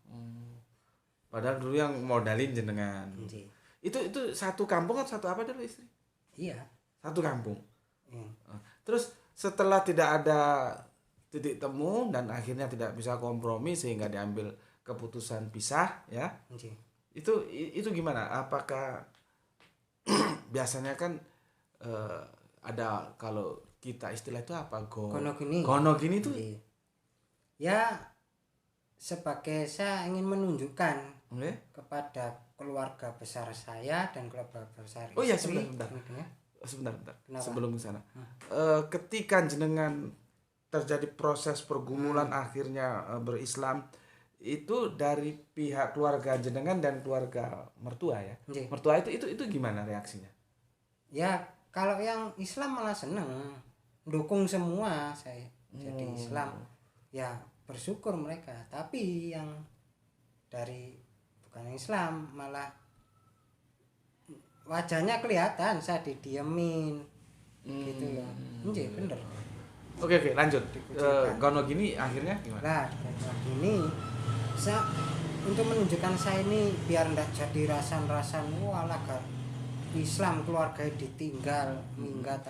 Padahal dulu yang modalin jenengan. Nggih. Itu satu kampung atau satu apa dulu istri? Iya. Satu kampung. Terus setelah tidak ada titik temu dan akhirnya tidak bisa kompromi sehingga diambil keputusan pisah ya. Nggih. Itu gimana? Apakah biasanya kan ada kalau kita istilah itu apa? Gono gini tuh. Nggih. Ya sebagai saya ingin menunjukkan kepada keluarga besar saya dan keluarga besar istri. Oh iya, sebentar. Kenapa? Sebelum ke sana. Ketika jenengan terjadi proses pergumulan akhirnya berislam itu dari pihak keluarga jenengan dan keluarga mertua ya. Nggih. Mertua itu gimana reaksinya? Ya kalau yang Islam malah seneng, dukung semua saya jadi Islam. Ya bersyukur mereka. Tapi yang dari bukan Islam malah wajahnya kelihatan saya didiemin gitu loh. Nggih, bener. Oke, lanjut. Gono gini akhirnya gimana? Nah, kayak gini saya untuk menunjukkan saya ini biar ndak jadi rasan-rasan walah Islam keluarga ditinggal minggat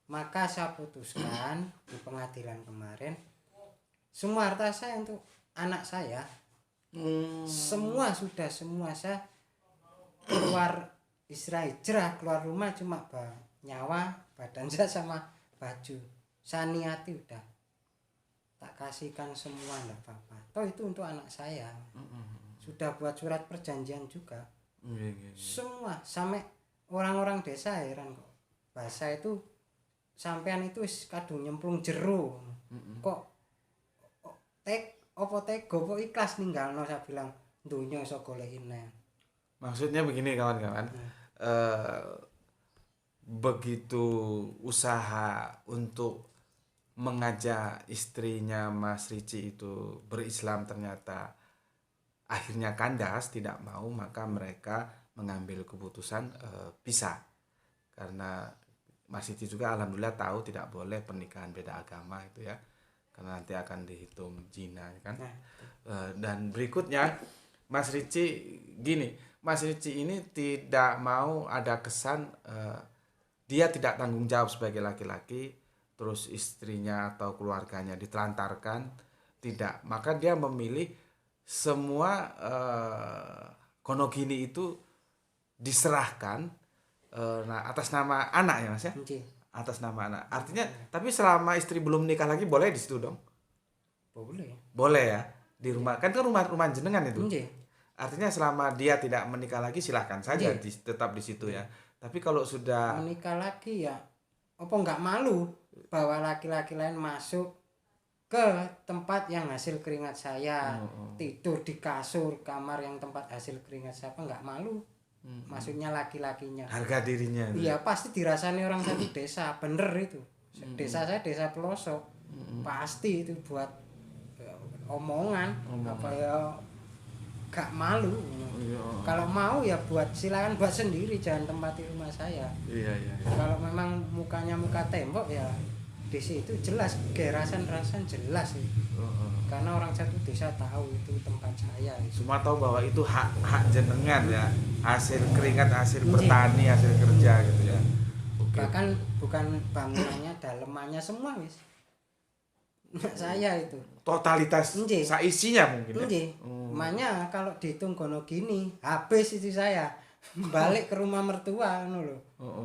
maka saya putuskan di pengadilan kemarin semua harta saya untuk anak saya. Semua saya keluar Israel hijrah keluar rumah cuma nyawa badan saya sama baju saya niati udah tak kasihkan semua enggak apa-apa. Toh itu untuk anak saya. Sudah buat surat perjanjian juga. Semua sampai orang-orang desa heran kok. Bahasa itu sampean itu wis kadung nyemplung jero. Kok tega ikhlas ninggalno, saya bilang dunya iso goleki neh. Maksudnya begini kawan-kawan, begitu usaha untuk mengajak istrinya Mas Ricci itu berislam ternyata akhirnya kandas, tidak mau, maka mereka mengambil keputusan pisah. Karena Mas Ricci juga alhamdulillah tahu tidak boleh pernikahan beda agama itu ya, karena nanti akan dihitung zina kan. Dan berikutnya Mas Ricci gini, Mas Ricci ini tidak mau ada kesan dia tidak tanggung jawab sebagai laki-laki, terus istrinya atau keluarganya ditelantarkan, tidak. Maka dia memilih semua konogini itu diserahkan atas nama anak ya Mas ya? Atas nama anak. Artinya, tapi selama istri belum nikah lagi boleh di situ dong? Boleh. Boleh ya? Di rumah, kan itu rumah jenengan itu. Nggih. Artinya selama dia tidak menikah lagi silahkan saja tetap di situ ya. Tapi kalau sudah menikah lagi ya apa enggak malu bahwa laki-laki lain masuk ke tempat yang hasil keringat saya, tidur di kasur kamar yang tempat hasil keringat saya, apa enggak malu? Maksudnya laki-lakinya. Harga dirinya. Iya, pasti dirasani orang satu desa, bener itu. Desa saya desa pelosok. Pasti itu buat omongan. Apa ya gak malu. Kalau mau ya silakan buat sendiri, jangan tempati rumah saya. Iya. Kalau memang mukanya muka tembok ya di situ jelas, gerasan-rasan jelas itu. Karena orang satu desa tahu itu tempat saya. Semua tahu bahwa itu hak jenengan ya, hasil keringat, hasil bertani, hasil kerja gitu ya. Bahkan bukan bangunannya, dalemannya semua wis. Saya itu Totalitas isinya mungkin ya. Makanya kalau dihitung gono gini habis itu saya balik ke rumah mertua ngono lho.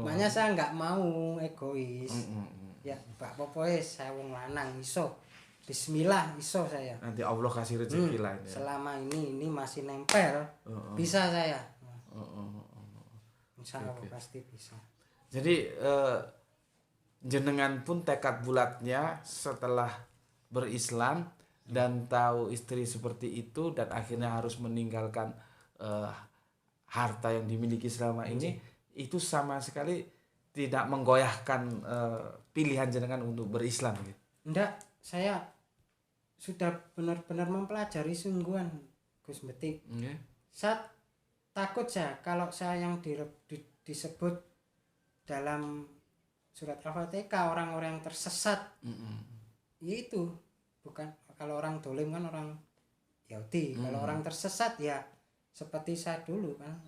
Makanya saya nggak mau egois. Ya Pak Popoe saya wong lanang iso. Bismillah iso saya. Nanti Allah kasih rezeki lah ini. Selama ini masih nempel bisa saya. Insya Allah pasti bisa. Jadi jenengan pun tekad bulatnya setelah berislam dan tahu istri seperti itu dan akhirnya harus meninggalkan harta yang dimiliki selama ini, itu sama sekali tidak menggoyahkan pilihan jenengan untuk berislam gitu. Enggak, saya sudah benar-benar mempelajari sungguhan Gus Betik. Saya takut kalau saya yang disebut dalam surat Al-Fatihah orang-orang yang tersesat. Itu bukan, kalau orang dolim kan orang Yahudi. Kalau orang tersesat ya seperti saya dulu kan,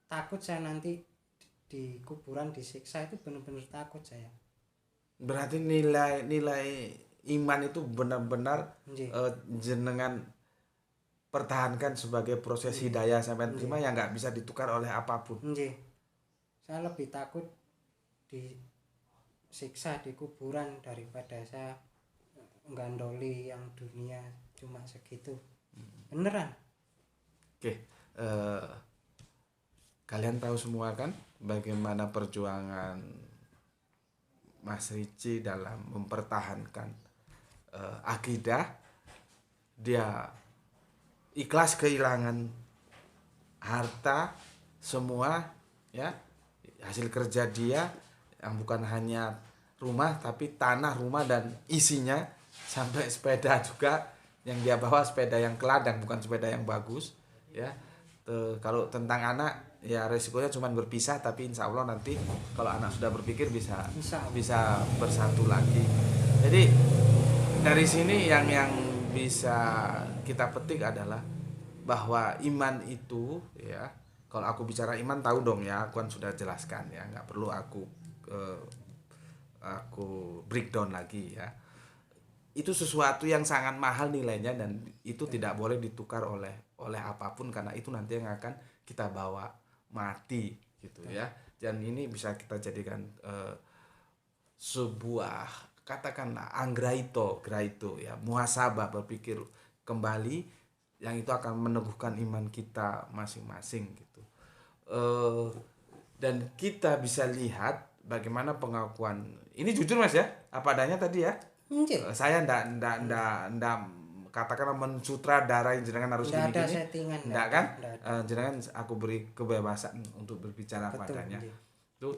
takut saya nanti di kuburan disiksa, itu benar-benar takut saya. Berarti nilai iman itu benar-benar jenengan pertahankan sebagai proses hidayah sampai terima yang nggak bisa ditukar oleh apapun. Saya lebih takut disiksa di kuburan daripada saya gandoli yang dunia cuma segitu. Beneran. Oke. Kalian tahu semua kan bagaimana perjuangan Mas Ricci dalam mempertahankan akidah. Dia ikhlas kehilangan harta semua ya, hasil kerja dia yang bukan hanya rumah tapi tanah, rumah dan isinya, sampai sepeda juga yang dia bawa, sepeda yang keladang bukan sepeda yang bagus ya. Kalau tentang anak ya resikonya cuma berpisah, tapi insya Allah nanti kalau anak sudah berpikir bisa bersatu lagi. Jadi dari sini yang bisa kita petik adalah bahwa iman itu ya, kalau aku bicara iman tahu dong ya, aku kan sudah jelaskan ya, nggak perlu aku breakdown lagi ya. Itu sesuatu yang sangat mahal nilainya dan itu tidak boleh ditukar oleh apapun, karena itu nanti yang akan kita bawa mati gitu ya. Dan ini bisa kita jadikan sebuah katakanlah graito ya, muhasabah, berpikir kembali, yang itu akan meneguhkan iman kita masing-masing gitu. Dan kita bisa lihat bagaimana pengakuan ini, jujur Mas ya, apa adanya tadi ya. Saya ndak katakanlah mensutradarain jenengan harus Nggak ada gini-gini. settingan, Ndak nggak kan? ada, nggak ada. Jenengan aku beri kebebasan untuk berbicara Betul, padanya. iya. Itu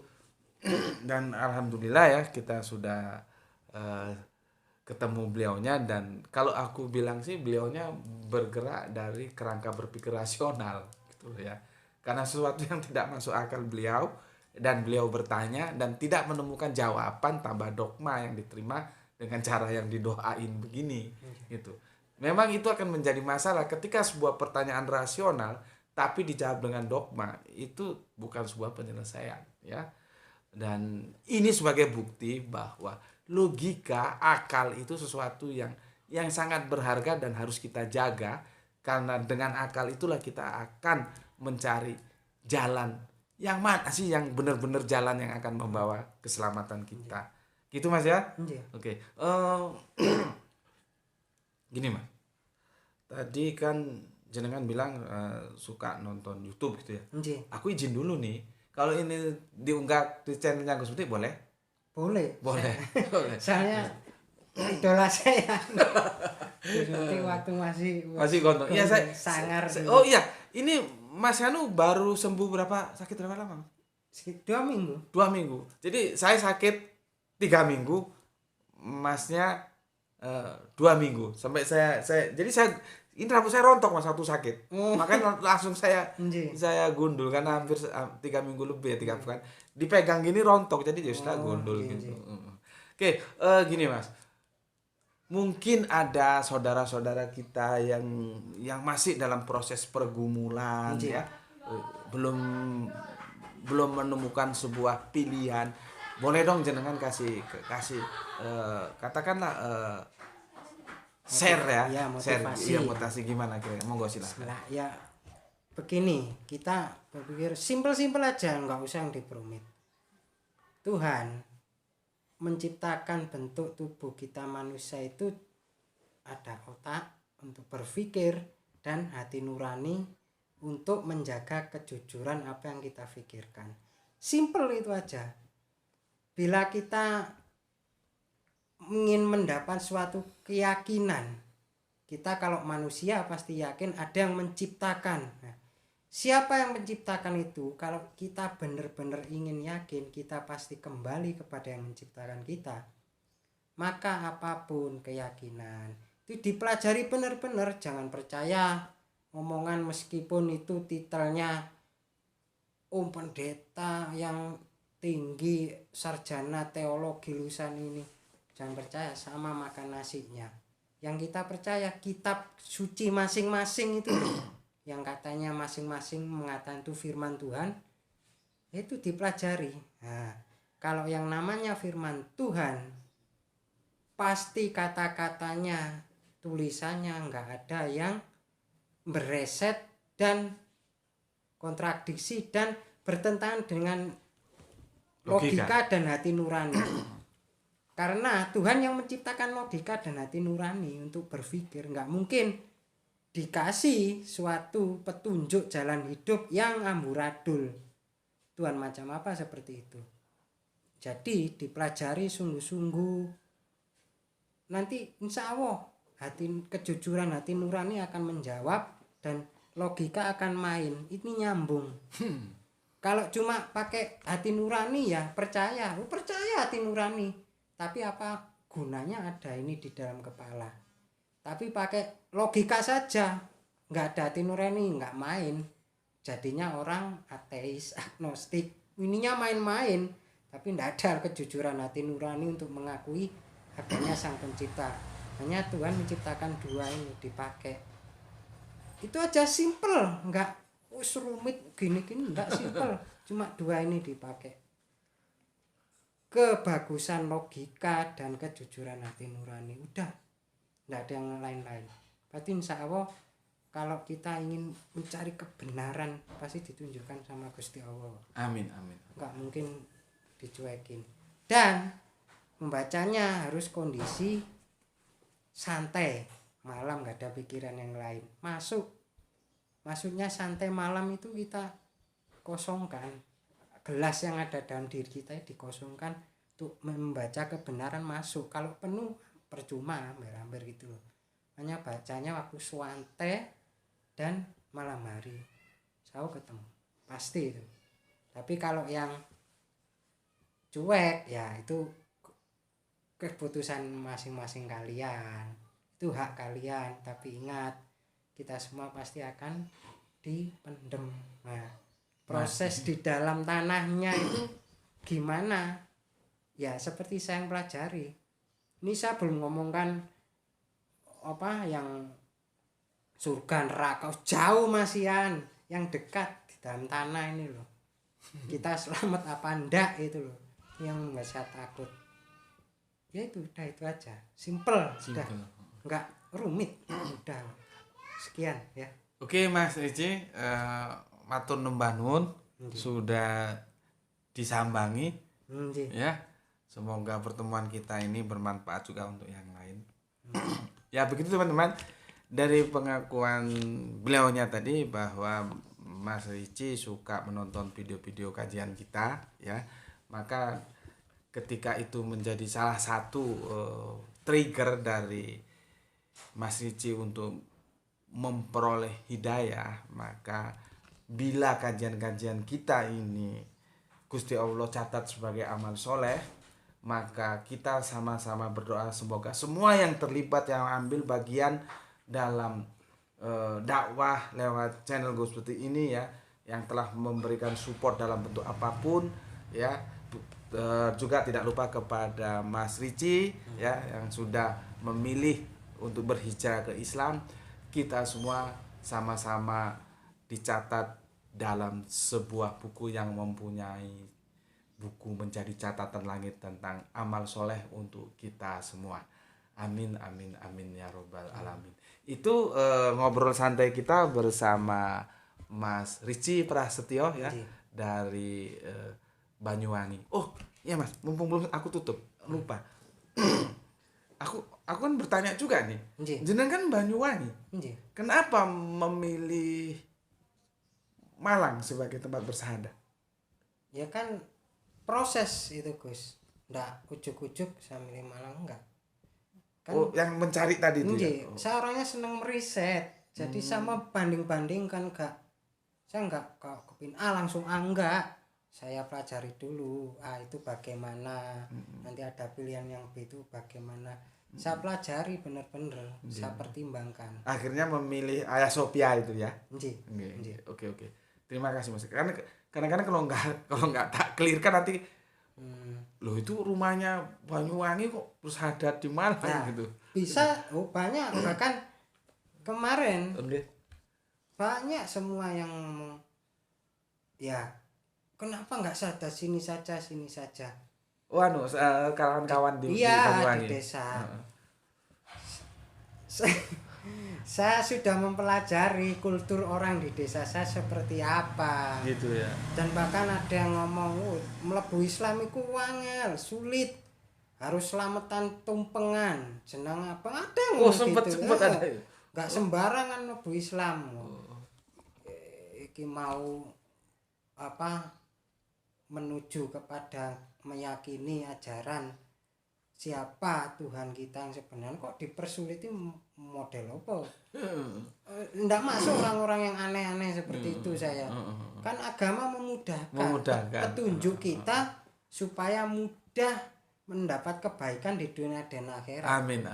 dan alhamdulillah ya kita sudah ketemu beliaunya, dan kalau aku bilang sih beliaunya bergerak dari kerangka berpikir rasional gitu ya. Karena sesuatu yang tidak masuk akal beliau, dan beliau bertanya dan tidak menemukan jawaban, tambah dogma yang diterima dengan cara yang didoain begini gitu. Memang itu akan menjadi masalah ketika sebuah pertanyaan rasional tapi dijawab dengan dogma, itu bukan sebuah penyelesaian ya. Dan ini sebagai bukti bahwa logika, akal itu sesuatu yang sangat berharga dan harus kita jaga, karena dengan akal itulah kita akan mencari jalan yang mana sih yang benar-benar jalan yang akan membawa keselamatan kita. Gitu Mas ya? Iya. Oke. Gini Mas. Tadi kan jenengan bilang suka nonton YouTube gitu ya. Nggih. Aku izin dulu nih. Kalau ini diunggah di channelnya Gus Budi boleh? Boleh. Boleh. Boleh. Saya idola saya. Jadi waktu masih Gondrong. Iya saya sangar. oh iya, ini Mas Hanu baru sembuh sakit berapa lama? 2 minggu. 2 minggu. Jadi saya sakit 3 minggu, Masnya 2 minggu. Sampai saya jadi ini rambut saya rontok Mas waktu sakit. Makanya langsung saya gundul karena hampir 3 minggu lebih ya, 3 bulan. Dipegang gini rontok, jadi ya sudah gundul gitu. Oke, gini Mas. Mungkin ada saudara-saudara kita yang masih dalam proses pergumulan ya. Belum menemukan sebuah pilihan. Boleh dong jenengan kasih katakanlah share ya, motivasi gimana kira-kira, monggo silakan. Nah, ya begini, kita berpikir simpel-simpel aja, nggak usah yang diperumit. Tuhan menciptakan bentuk tubuh kita manusia itu ada otak untuk berpikir dan hati nurani untuk menjaga kejujuran apa yang kita pikirkan. Simpel itu aja. Bila kita ingin mendapat suatu keyakinan, kita kalau manusia pasti yakin ada yang menciptakan. Nah, siapa yang menciptakan itu? Kalau kita benar-benar ingin yakin, kita pasti kembali kepada yang menciptakan kita. Maka apapun keyakinan itu dipelajari benar-benar, jangan percaya omongan meskipun itu titelnya pendeta yang tinggi, sarjana teologi lulusan ini. Jangan percaya, sama makan nasinya. Yang kita percaya kitab suci masing-masing itu yang katanya masing-masing mengatakan itu firman Tuhan, itu dipelajari. Nah, kalau yang namanya firman Tuhan, pasti kata-katanya, tulisannya nggak ada yang bereset dan kontradiksi dan bertentangan dengan logika dan hati nurani. Karena Tuhan yang menciptakan logika dan hati nurani untuk berpikir, nggak mungkin dikasih suatu petunjuk jalan hidup yang amburadul. Tuhan macam apa seperti itu? Jadi dipelajari sungguh-sungguh. Nanti insya Allah kejujuran hati nurani akan menjawab dan logika akan main. Ini nyambung. Kalau cuma pakai hati nurani ya percaya hati nurani. Tapi apa gunanya ada ini di dalam kepala? Tapi pakai logika saja, nggak ada hati nurani, nggak main. Jadinya orang ateis, agnostik, ininya main-main. Tapi nggak ada kejujuran hati nurani untuk mengakui adanya sang pencipta. Hanya Tuhan menciptakan 2 ini dipakai. Itu aja simple, nggak rumit gini-gini, nggak simple. Cuma 2 ini dipakai. Kebagusan logika dan kejujuran hati nurani, udah nggak ada yang lain-lain. Berarti insya Allah kalau kita ingin mencari kebenaran pasti ditunjukkan sama Gusti Allah. Amin. Nggak mungkin dicuekin. Dan membacanya harus kondisi santai, malam nggak ada pikiran yang lain. Maksudnya santai malam itu kita kosongkan gelas yang ada dalam diri kita, dikosongkan untuk membaca kebenaran masuk. Kalau penuh percuma, hampir gitu loh. Hanya bacanya waktu suante dan malam hari, selalu ketemu pasti itu. Tapi kalau yang cuek ya itu keputusan masing-masing kalian, itu hak kalian. Tapi ingat, kita semua pasti akan dipendem. Nah, proses di dalam tanahnya itu gimana ya, seperti saya yang pelajari ini. Saya belum ngomongkan apa yang surga neraka, jauh masihan, yang dekat di dalam tanah ini loh. Kita selamat apa enggak itu loh yang nggak saya takut. Ya itu udah, itu aja, simple. Udah nggak rumit, udah. Sekian ya. Oke Mas Ricci, matur numbah nuwun sudah disambangi ya. Semoga pertemuan kita ini bermanfaat juga untuk yang lain. Ya begitu teman-teman, dari pengakuan beliaunya tadi bahwa Mas Ricci suka menonton video-video kajian kita ya, maka ketika itu menjadi salah satu trigger dari Mas Ricci untuk memperoleh hidayah, maka bila kajian-kajian kita ini Gusti Allah catat sebagai amal soleh, maka kita sama-sama berdoa semoga semua yang terlibat, yang ambil bagian dalam dakwah lewat channel Gue seperti ini ya, yang telah memberikan support dalam bentuk apapun ya, juga tidak lupa kepada Mas Ricci ya yang sudah memilih untuk berhijrah ke Islam. Kita semua sama-sama dicatat dalam sebuah buku yang mempunyai buku menjadi catatan langit tentang amal soleh untuk kita semua. Amin amin amin ya robbal alamin. Itu ngobrol santai kita bersama Mas Ricci Prasetyo ya dari Banyuwangi. Oh iya Mas, mumpung belum aku tutup, lupa. aku kan bertanya juga nih. Jenengan kan Banyuwangi. Kenapa memilih Malang sebagai tempat bersahadat? Ya kan proses itu Gus, ndak ujuk-ujuk saya milih Malang, enggak kan. Oh yang mencari tadi itu ya? Saya orangnya seneng meriset, jadi sama banding-bandingkan, saya enggak kepin langsung enggak, saya pelajari dulu itu bagaimana, nanti ada pilihan yang B itu bagaimana, saya pelajari benar-benar, saya pertimbangkan, akhirnya memilih Ayah Sophia itu ya. Oke. Terima kasih Mas. Karena kadang-kadang kalau nggak tak clearkan nanti loh itu rumahnya Banyuwangi kok bersahadat di Malang gitu. Bisa banyak, bahkan kemarin banyak semua yang ya kenapa nggak sahadat sini saja. Kawan-kawan di Banyuwangi. Di desa. Saya sudah mempelajari kultur orang di desa saya seperti apa. Gitu ya. Dan bahkan ada yang ngomong, mlebu Islam iku wangel, sulit. Harus selamatan tumpengan, jeneng apa? Ada yang sempet ada. Enggak sembarangan mlebu Islam. Iki mau menuju kepada meyakini ajaran siapa Tuhan kita yang sebenarnya, kok dipersuliti model apa? Nggak masuk orang-orang yang aneh-aneh seperti itu saya. Kan agama memudahkan. Petunjuk kita supaya mudah mendapat kebaikan di dunia dan akhirat. Amin.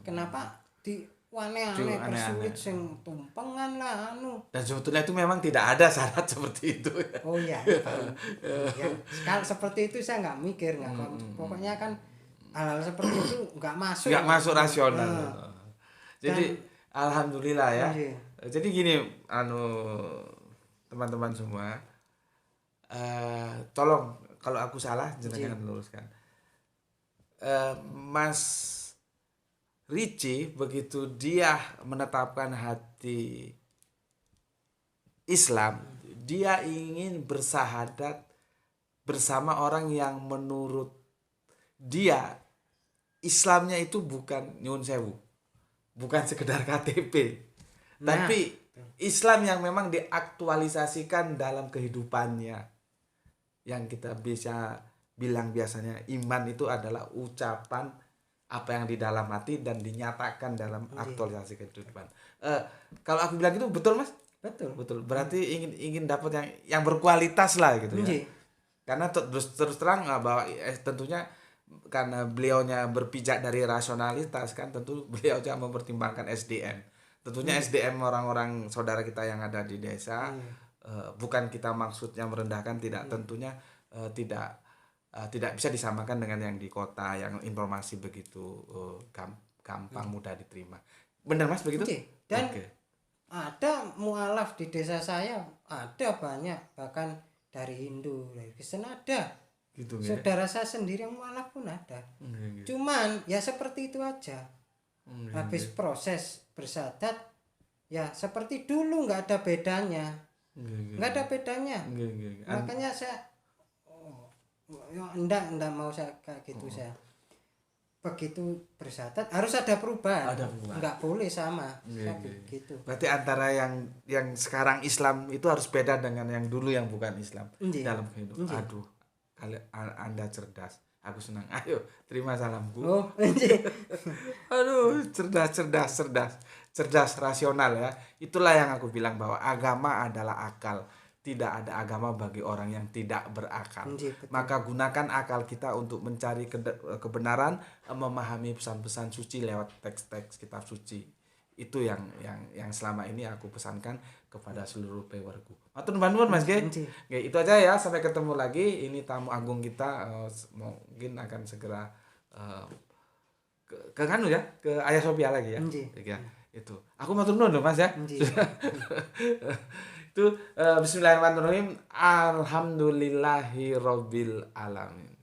Kenapa di aneh-aneh persulit sing tumpengan lah Dan sebetulnya itu memang tidak ada syarat seperti itu. Oh iya. Ya, kalau seperti itu saya nggak mikir, pokoknya kan hal-hal seperti itu nggak masuk rasional. Jadi alhamdulillah ya. Jadi gini teman-teman semua, tolong kalau aku salah jangan luruskan. Mas Ricci begitu dia menetapkan hati Islam, dia ingin bersahadat bersama orang yang menurut dia Islamnya itu bukan nyuwun sewu, bukan sekedar KTP, Nah, tapi Islam yang memang diaktualisasikan dalam kehidupannya. Yang kita bisa bilang biasanya iman itu adalah ucapan apa yang di dalam hati dan dinyatakan dalam aktualisasi kehidupan. Kalau aku bilang itu betul Mas? betul. Betul. Berarti ingin dapat yang berkualitas lah gitu ya. Nggih. Karena terus terang bahwa tentunya karena beliaunya berpijak dari rasionalitas kan, tentu beliau juga mempertimbangkan SDM. Tentunya SDM orang-orang saudara kita yang ada di desa, bukan kita maksudnya merendahkan, tidak, tentunya tidak bisa disamakan dengan yang di kota yang informasi begitu gampang mudah diterima. Benar Mas begitu? Nggih. Dan Oke. ada mualaf di desa saya, ada banyak, bahkan dari Hindu, dari Kristen ada. Gitu ya. Saudara saya sendiri yang mualaf pun ada. Cuman ya seperti itu aja. Habis proses bersadat ya seperti dulu, nggak ada bedanya. Nggak ada bedanya. Makanya saya ya enggak mau saya kayak gitu. Saya begitu bersadat harus ada perubahan. Ada perubahan. Nggak boleh sama. Saya begitu. Berarti antara yang sekarang Islam itu harus beda dengan yang dulu yang bukan Islam Nggih. dalam kehidupan. Nggih. Aduh, Anda cerdas. Aku senang. Ayo, terima salamku. Oh, nggih. Aduh, cerdas, rasional ya. Itulah yang aku bilang bahwa agama adalah akal. Tidak ada agama bagi orang yang tidak berakal. Betul. Maka gunakan akal kita untuk mencari kebenaran, memahami pesan-pesan suci lewat teks-teks kitab suci. Itu yang selama ini aku pesankan kepada seluruh pewarku. Matur nuwun Mas Ge. Oke, itu aja ya, sampai ketemu lagi. Ini tamu agung kita mungkin akan segera ke kanu ya, ke Ayah Sophia lagi ya. Ya, itu. Aku matur nuwun loh Mas ya. Itu bismillahirrahmanirrahim. Alhamdulillahirabbil alamin.